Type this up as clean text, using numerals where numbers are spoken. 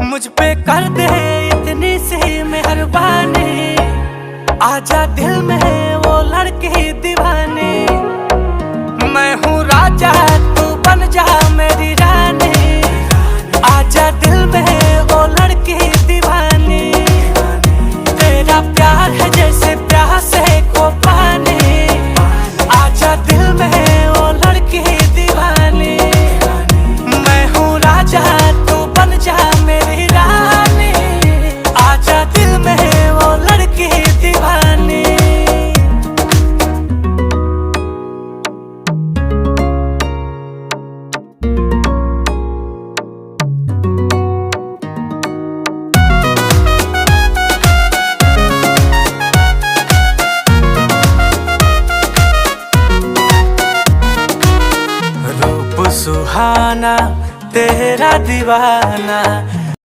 मुझ पे कर दे इतनी सी मेहरबानी, आजा दिल में वो लड़की दीवानी। मैं हूँ राजा तू बन जा मेरी रानी, आजा दिल में वो लड़की दीवानी। तेरा प्यार है जैसे प्यासे को पानी, आजा दिल में वो लड़की दीवानी। मैं हूँ राजा तू बन जा मेरी रानी, आजा दिल में वो लड़की दीवानी। रूप सुहाना तेरा दीवाना,